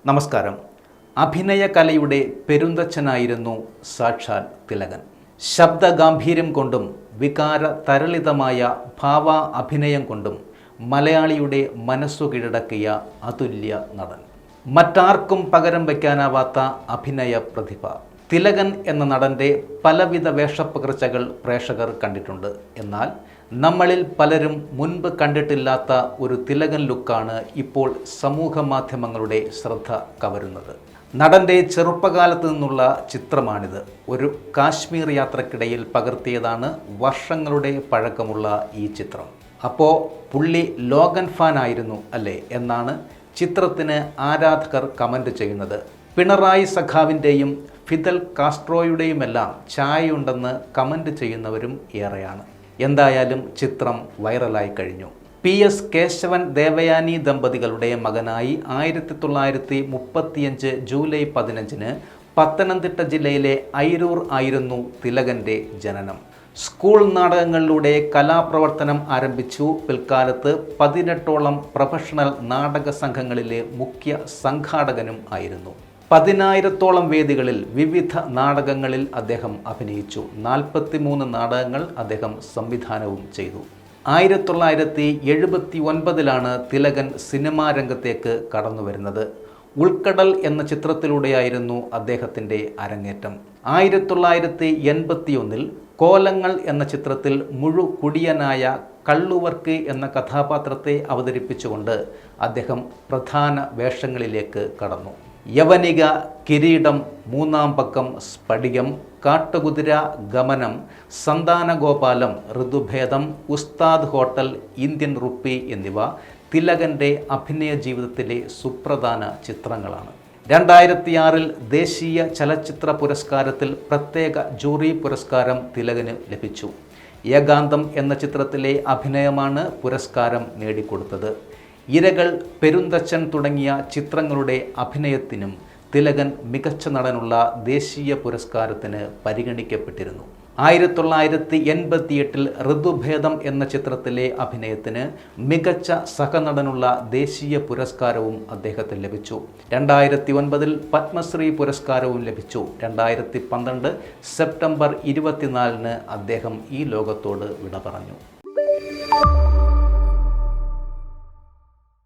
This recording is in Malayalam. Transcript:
നമസ്കാരം. അഭിനയകലയുടെ പെരുന്തച്ഛനായിരുന്നു സാക്ഷാൽ തിലകൻ. ശബ്ദഗാംഭീര്യം കൊണ്ടും വികാര തരളിതമായ ഭാവ അഭിനയം കൊണ്ടും മലയാളിയുടെ മനസ്സു കീഴടക്കിയ അതുല്യ നടൻ. മറ്റാർക്കും പകരം വയ്ക്കാനാവാത്ത അഭിനയ പ്രതിഭ. തിലകൻ എന്ന നടൻ്റെ പലവിധ വേഷപ്പകർച്ചകൾ പ്രേക്ഷകർ കണ്ടിട്ടുണ്ട്. എന്നാൽ നമ്മളിൽ പലരും മുൻപ് കണ്ടിട്ടില്ലാത്ത ഒരു തിലകൻ ലുക്കാണ് ഇപ്പോൾ സമൂഹ മാധ്യമങ്ങളുടെ ശ്രദ്ധ കവരുന്നത്. നടൻ്റെ ചെറുപ്പകാലത്ത് നിന്നുള്ള ചിത്രമാണിത്. ഒരു കാശ്മീർ യാത്രക്കിടയിൽ പകർത്തിയതാണ് വർഷങ്ങളുടെ പഴക്കമുള്ള ഈ ചിത്രം. അപ്പോൾ പുള്ളി ലോഗൻ ഫാൻ ആയിരുന്നു അല്ലേ എന്നാണ് ചിത്രത്തിന് ആരാധകർ കമൻ്റ് ചെയ്യുന്നത്. പിണറായി സഖാവിൻ്റെയും ഫിദൽ കാസ്ട്രോയുടെയുമെല്ലാം ചായയുണ്ടെന്ന് കമൻ്റ് ചെയ്യുന്നവരും ഏറെയാണ്. എന്തായാലും ചിത്രം വൈറലായി കഴിഞ്ഞു. PS കേശവൻ ദേവയാനി ദമ്പതികളുടെ മകനായി 1935 ജൂലൈ 15 പത്തനംതിട്ട ജില്ലയിലെ അയിരൂർ ആയിരുന്നു തിലകൻ്റെ ജനനം. സ്കൂൾ നാടകങ്ങളിലൂടെ കലാപ്രവർത്തനം ആരംഭിച്ചു. പിൽക്കാലത്ത് 18ഓളം പ്രൊഫഷണൽ നാടക സംഘങ്ങളിലെ മുഖ്യ സംഘാടകനും ആയിരുന്നു. 10,000ഓളം വേദികളിൽ വിവിധ നാടകങ്ങളിൽ അദ്ദേഹം അഭിനയിച്ചു. 43 നാടകങ്ങൾ അദ്ദേഹം സംവിധാനവും ചെയ്തു. 1979 തിലകൻ സിനിമാ രംഗത്തേക്ക് കടന്നു വരുന്നത്. ഉൾക്കടൽ എന്ന ചിത്രത്തിലൂടെയായിരുന്നു അദ്ദേഹത്തിൻ്റെ അരങ്ങേറ്റം. 1981 കോലങ്ങൾ എന്ന ചിത്രത്തിൽ മുഴുകുടിയനായ കള്ളുവർക്കി എന്ന കഥാപാത്രത്തെ അവതരിപ്പിച്ചുകൊണ്ട് അദ്ദേഹം പ്രധാന വേഷങ്ങളിലേക്ക് കടന്നു. യവനിക, കിരീടം, മൂന്നാം പക്കം, സ്ഫടികം, കാട്ടുകുതിര, ഗമനം, സന്താനഗോപാലം, ഋതുഭേദം, ഉസ്താദ് ഹോട്ടൽ, ഇന്ത്യൻ റുപ്പി എന്നിവ തിലകൻ്റെ അഭിനയ ജീവിതത്തിലെ സുപ്രധാന ചിത്രങ്ങളാണ്. 2006 ദേശീയ ചലച്ചിത്ര പുരസ്കാരത്തിൽ പ്രത്യേക ജൂറി പുരസ്കാരം തിലകന് ലഭിച്ചു. ഏകാന്തം എന്ന ചിത്രത്തിലെ അഭിനയമാണ് പുരസ്കാരം നേടിക്കൊടുത്തത്. ഇരകൾ, പെരുന്തച്ഛൻ തുടങ്ങിയ ചിത്രങ്ങളുടെ അഭിനയത്തിനും തിലകൻ മികച്ച നടനുള്ള ദേശീയ പുരസ്കാരത്തിന് പരിഗണിക്കപ്പെട്ടിരുന്നു. 1988 ഋതുഭേദം എന്ന ചിത്രത്തിലെ അഭിനയത്തിന് മികച്ച സഹനടനുള്ള ദേശീയ പുരസ്കാരവും അദ്ദേഹത്തിന് ലഭിച്ചു. 2009 പത്മശ്രീ പുരസ്കാരവും ലഭിച്ചു. 2012 സെപ്റ്റംബർ 24 അദ്ദേഹം ഈ ലോകത്തോട് വിട പറഞ്ഞു.